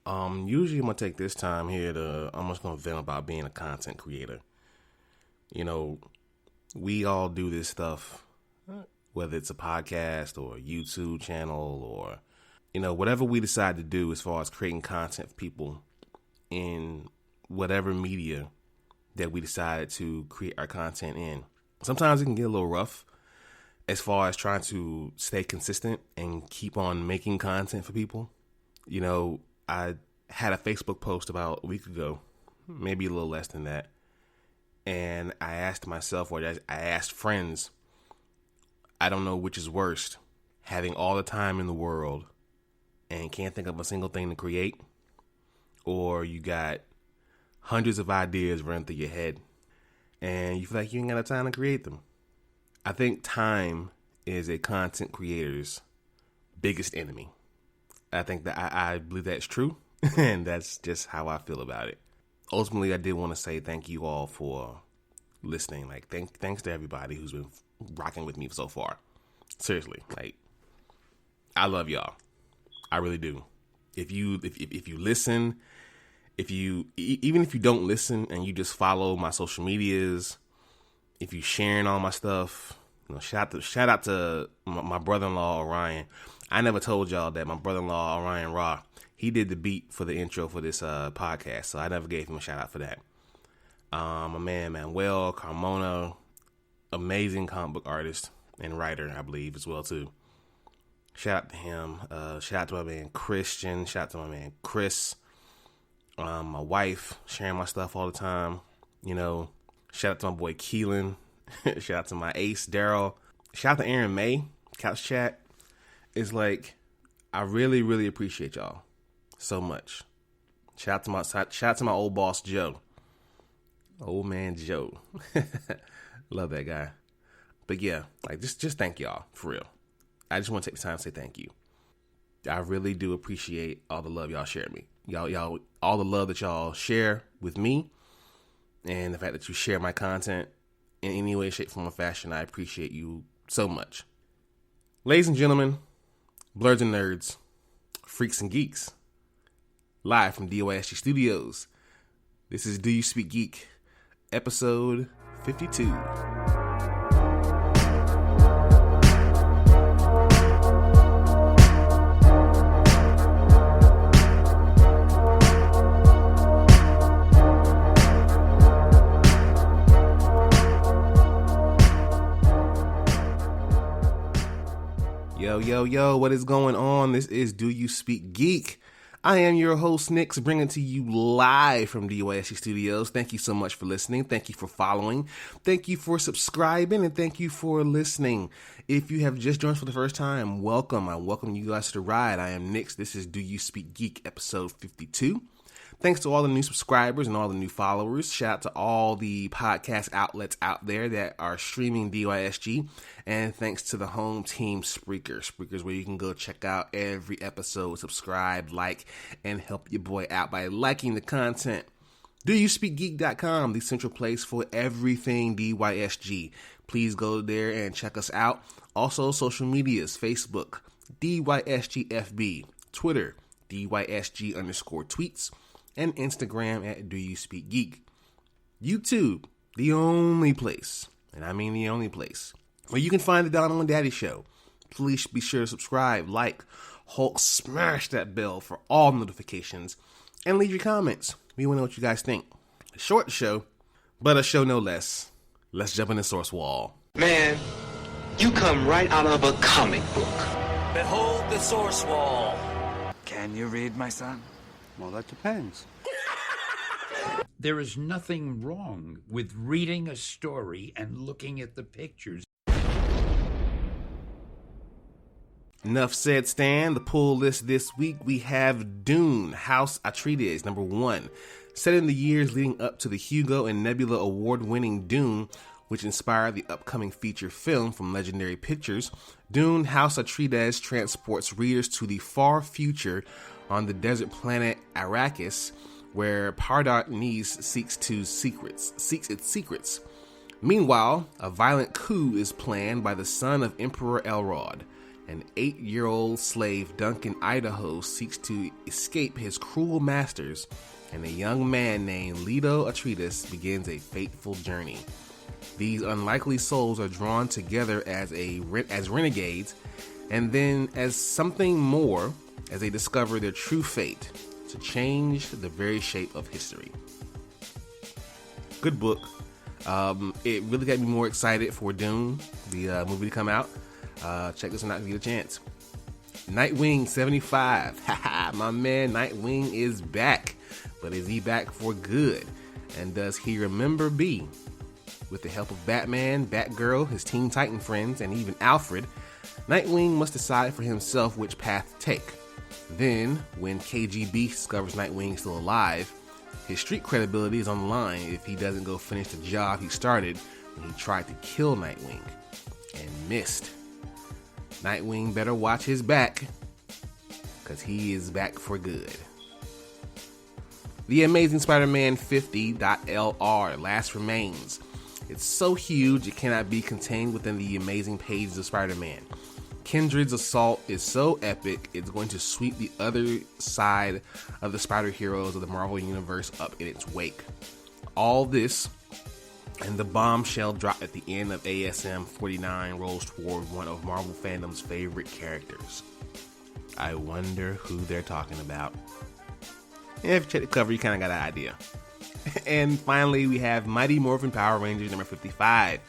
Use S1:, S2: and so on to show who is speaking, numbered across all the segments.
S1: Usually I'm gonna take this time here I'm just gonna vent about being a content creator. You know, we all do this stuff, whether it's a podcast or a YouTube channel or, whatever we decide to do as far as creating content for people in whatever media that we decide to create our content in. Sometimes it can get a little rough as far as trying to stay consistent and keep on making content for people. I had a Facebook post about a week ago, maybe a little less than that. And I asked myself, or I asked friends, I don't know which is worst, having all the time in the world and can't think of a single thing to create, or you got hundreds of ideas running through your head and you feel like you ain't got enough time to create them. I think time is a content creator's biggest enemy. I think that I believe that's true, and that's just how I feel about it. Ultimately, I did want to say thank you all for listening. Like, thanks to everybody who's been rocking with me so far. Seriously, I love y'all. I really do. If you listen, even if you don't listen and you just follow my social medias, if you sharing all my stuff, shout out to my brother-in-law Orion. I never told y'all that my brother-in-law Orion Raw, he did the beat for the intro for this podcast, so I never gave him a shout out for that. My man Manuel Carmona, amazing comic book artist and writer, I believe, as well too. Shout out to him. Shout out to my man Christian. Shout out to my man Chris. My wife sharing my stuff all the time. Shout out to my boy Keelan. Shout out to my ace Daryl. Shout out to Aaron May. Couch Chat. It's I really, really appreciate y'all so much. Shout out to my old boss Joe. Old man Joe. Love that guy. But yeah, just thank y'all for real. I just want to take the time to say thank you. I really do appreciate all the love y'all share me. Y'all, all the love that y'all share with me, and the fact that you share my content in any way, shape, form, or fashion. I appreciate you so much. Ladies and gentlemen, Blurs and Nerds, Freaks and Geeks, live from DYSG Studios. This is Do You Speak Geek, episode 52. Yo, what is going on? This is Do You Speak Geek? I am your host, Nix, bringing to you live from DYSG Studios. Thank you so much for listening. Thank you for following. Thank you for subscribing, and thank you for listening. If you have just joined us for the first time, welcome. I welcome you guys to the ride. I am Nix. This is Do You Speak Geek, episode 52. Thanks to all the new subscribers and all the new followers. Shout out to all the podcast outlets out there that are streaming DYSG. And thanks to the home team, Spreaker. Spreaker's where you can go check out every episode, subscribe, like, and help your boy out by liking the content. DoYouSpeakGeek.com, the central place for everything DYSG. Please go there and check us out. Also, social medias, Facebook, DYSGFB, Twitter, DYSG_tweets, and Instagram at Do You Speak Geek. YouTube, the only place, and I mean the only place, where you can find the Donald and Daddy Show. Please be sure to subscribe, like, Hulk, smash that bell for all notifications, and leave your comments. We want to know what you guys think. A short show, but a show no less. Let's jump in the source wall.
S2: Man, you come right out of a comic book.
S3: Behold the source wall.
S4: Can you read, my son?
S5: Well, that depends.
S6: There is nothing wrong with reading a story and looking at the pictures.
S1: Enough said, Stan. The pull list this week, we have Dune, House Atreides, number 1. Set in the years leading up to the Hugo and Nebula award-winning Dune, which inspired the upcoming feature film from Legendary Pictures, Dune, House Atreides transports readers to the far future on the desert planet Arrakis, where Pardot Nis seeks its secrets. Meanwhile, a violent coup is planned by the son of Emperor Elrond. An 8-year-old slave, Duncan Idaho, seeks to escape his cruel masters, and a young man named Leto Atreides begins a fateful journey. These unlikely souls are drawn together as renegades, and then as something more as they discover their true fate to change the very shape of history. Good book. It really got me more excited for Dune, the movie to come out. Check this one out if you get a chance. Nightwing 75. Haha, my man Nightwing is back. But is he back for good? And does he remember B? With the help of Batman, Batgirl, his Teen Titan friends, and even Alfred, Nightwing must decide for himself which path to take. Then, when KGB discovers Nightwing is still alive, his street credibility is on the line if he doesn't go finish the job he started when he tried to kill Nightwing and missed. Nightwing better watch his back, because he is back for good. The Amazing Spider-Man 50.LR Last Remains. It's so huge it cannot be contained within the amazing pages of Spider-Man. Kindred's assault is so epic, it's going to sweep the other side of the spider heroes of the Marvel Universe up in its wake. All this and the bombshell drop at the end of ASM 49 rolls toward one of Marvel fandom's favorite characters. I wonder who they're talking about. And if you check the cover, you kind of got an idea. And finally, we have Mighty Morphin Power Rangers number 55.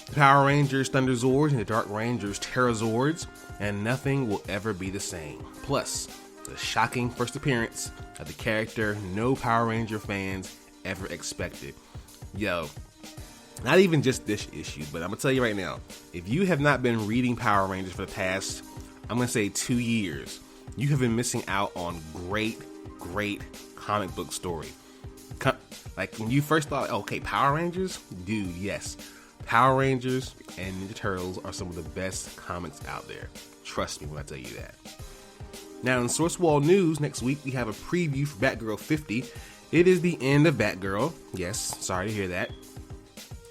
S1: The Power Rangers Thunderzords and the Dark Rangers Terrazords, and nothing will ever be the same. Plus, the shocking first appearance of the character no Power Ranger fans ever expected. Yo, not even just this issue, but I'm gonna tell you right now, if you have not been reading Power Rangers for the past, I'm gonna say 2 years, you have been missing out on great comic book story. Like when you first thought, okay, Power Rangers, dude, yes. Power Rangers and Ninja Turtles are some of the best comics out there. Trust me when I tell you that. Now in Source Wall News, next week we have a preview for Batgirl 50. It is the end of Batgirl. Yes, sorry to hear that.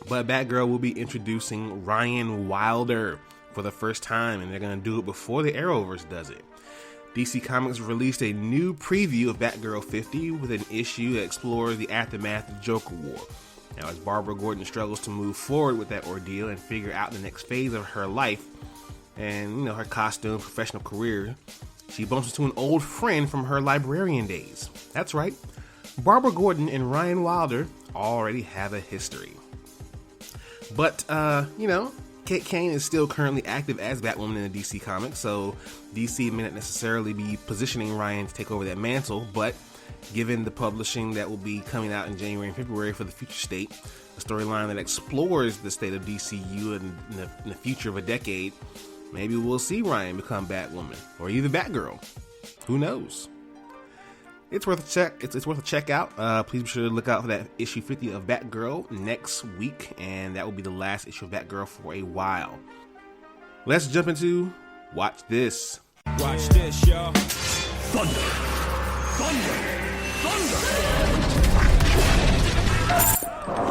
S1: But Batgirl will be introducing Ryan Wilder for the first time, and they're going to do it before the Arrowverse does it. DC Comics released a new preview of Batgirl 50 with an issue that explores the aftermath of Joker War. Now, as Barbara Gordon struggles to move forward with that ordeal and figure out the next phase of her life and, her costume, professional career, she bumps into an old friend from her librarian days. That's right, Barbara Gordon and Ryan Wilder already have a history. But, Kate Kane is still currently active as Batwoman in the DC Comics, so DC may not necessarily be positioning Ryan to take over that mantle, but given the publishing that will be coming out in January and February for the Future State, a storyline that explores the state of DCU in the future of a decade, maybe we'll see Ryan become Batwoman, or even Batgirl. Who knows? It's worth a check. It's worth a check out. Please be sure to look out for that issue 50 of Batgirl next week, and that will be the last issue of Batgirl for a while. Let's jump into Watch This.
S5: Watch this, y'all. Thunder! Thunder!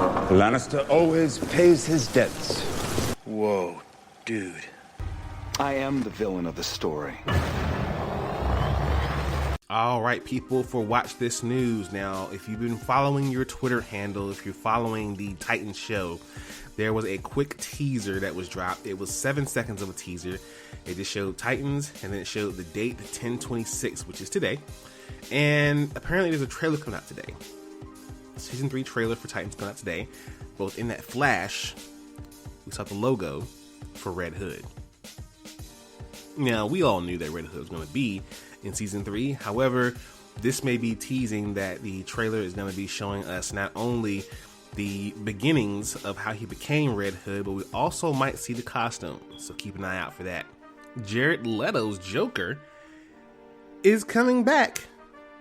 S5: Thunder! Lannister always pays his debts.
S4: Whoa, dude. I am the villain of the story.
S1: All right, people, for Watch This News. Now, if you've been following your Twitter handle, if you're following the Titans show, there was a quick teaser that was dropped. It was 7 seconds of a teaser. It just showed Titans, and then it showed the date, 10/26, which is today. And apparently there's a trailer coming out today. Season 3 trailer for Titans coming out today. Both in that flash, we saw the logo for Red Hood. Now, we all knew that Red Hood was going to be in Season 3. However, this may be teasing that the trailer is going to be showing us not only the beginnings of how he became Red Hood, but we also might see the costume. So keep an eye out for that. Jared Leto's Joker is coming back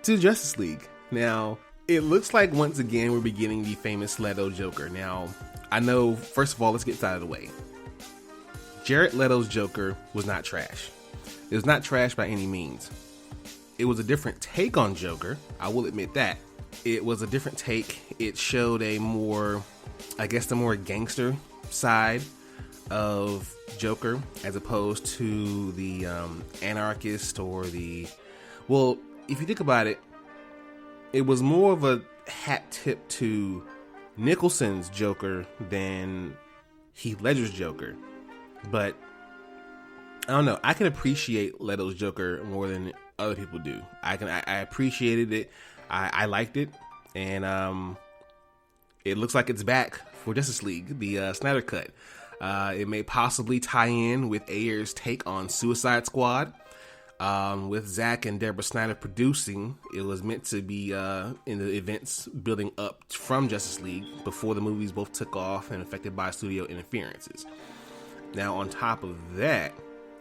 S1: to Justice League. Now, it looks like once again we're beginning the famous Leto Joker. Now, I know, first of all, let's get this out of the way. Jared Leto's Joker was not trash. It was not trash by any means. It was a different take on Joker, I will admit that. It was a different take. It showed a more, I guess, the more gangster side of Joker as opposed to the anarchist or the... Well, if you think about it, it was more of a hat tip to Nicholson's Joker than Heath Ledger's Joker. But I don't know. I can appreciate Leto's Joker more than other people do. I appreciated it. I liked it, and it looks like it's back for Justice League, the Snyder Cut. It may possibly tie in with Ayer's take on Suicide Squad. With Zack and Deborah Snyder producing, it was meant to be in the events building up from Justice League before the movies both took off and affected by studio interferences. Now, on top of that,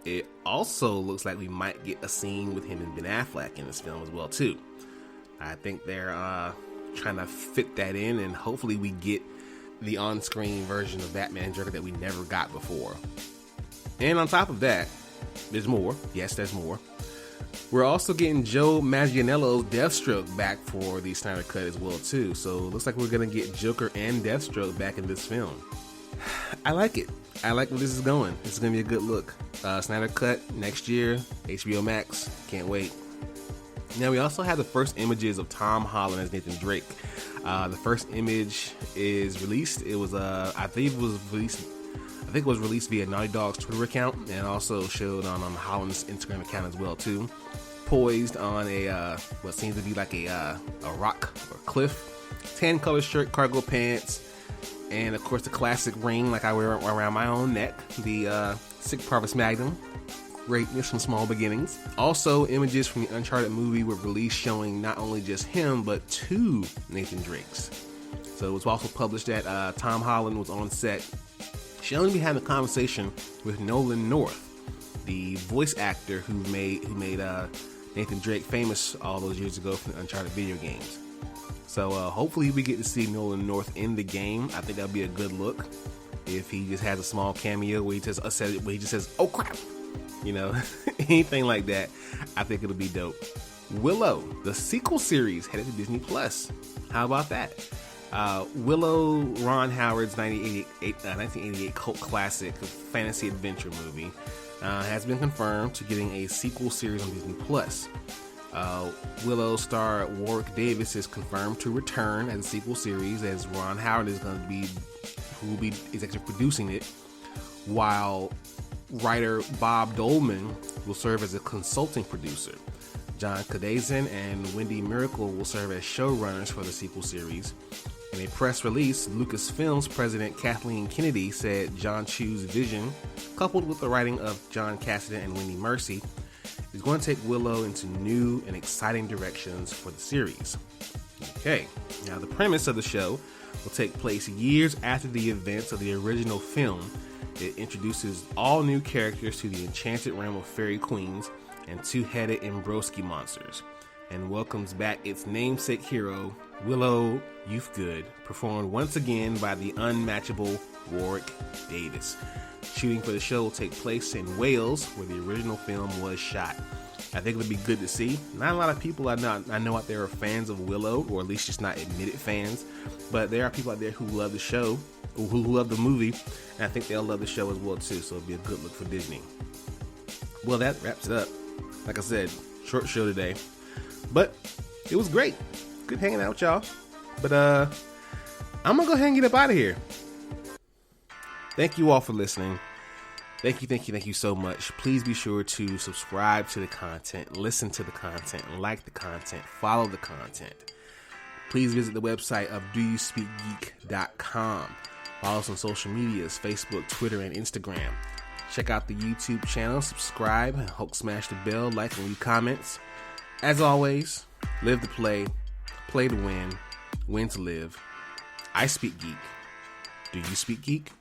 S1: it also looks like we might get a scene with him and Ben Affleck in this film as well, too. I think they're trying to fit that in, and hopefully we get the on-screen version of Batman and Joker that we never got before. And on top of that, there's more. Yes, there's more. We're also getting Joe Manganiello's Deathstroke back for the Snyder Cut as well, too. So it looks like we're going to get Joker and Deathstroke back in this film. I like it. I like where this is going. This is going to be a good look. Snyder Cut next year, HBO Max. Can't wait. Now, we also have the first images of Tom Holland as Nathan Drake. The first image is released. It was, I think it was released via Naughty Dog's Twitter account, and also showed on Holland's Instagram account as well, too. Poised on a what seems to be like a rock or cliff. Tan color shirt, cargo pants, and of course the classic ring like I wear around my own neck. The Sic Parvis Magnum. Greatness from small beginnings. Also, images from the Uncharted movie were released showing not only just him, but two Nathan Drakes. So it was also published that Tom Holland was on set, showing to be having a conversation with Nolan North, the voice actor who made Nathan Drake famous all those years ago from the Uncharted video games. So hopefully we get to see Nolan North in the game. I think that'll be a good look. If he just has a small cameo where he just says, "Oh crap," you know, anything like that, I think it'll be dope. Willow, the sequel series, headed to Disney Plus. How about that? Willow, Ron Howard's 1988 cult classic fantasy adventure movie, has been confirmed to getting a sequel series on Disney Plus. Willow star Warwick Davis is confirmed to return as a sequel series, as Ron Howard is going to be who will be executive producing it, while writer Bob Dolman will serve as a consulting producer. John Kadazan and Wendy Miracle will serve as showrunners for the sequel series. In a press release, Lucasfilm's president Kathleen Kennedy said John Chu's vision, coupled with the writing of John Cassaday and Wendy Mercy, is going to take Willow into new and exciting directions for the series. Okay, now the premise of the show will take place years after the events of the original film. It introduces all new characters to the enchanted realm of fairy queens and two-headed Ambroski monsters, and welcomes back its namesake hero, Willow Youthgood, performed once again by the unmatchable Warwick Davis. Shooting for the show will take place in Wales, where the original film was shot. I think it'll be good to see. Not a lot of people I know out there are fans of Willow, or at least just not admitted fans, but there are people out there who love the show, who love the movie, and I think they'll love the show as well too, so it'll be a good look for Disney. Well, that wraps it up. Like I said, short show today, but it was great. Good hanging out with y'all. But I'm gonna go ahead and get up out of here. Thank you all for listening. Thank you so much. Please be sure to subscribe to the content, listen to the content, like the content, follow the content. Please visit the website of doyouspeakgeek.com. Follow us on social medias, Facebook, Twitter, and Instagram. Check out the YouTube channel, subscribe, and Hulk smash the bell, like, and leave comments. As always, live to play to win to live. I speak geek. Do you speak geek?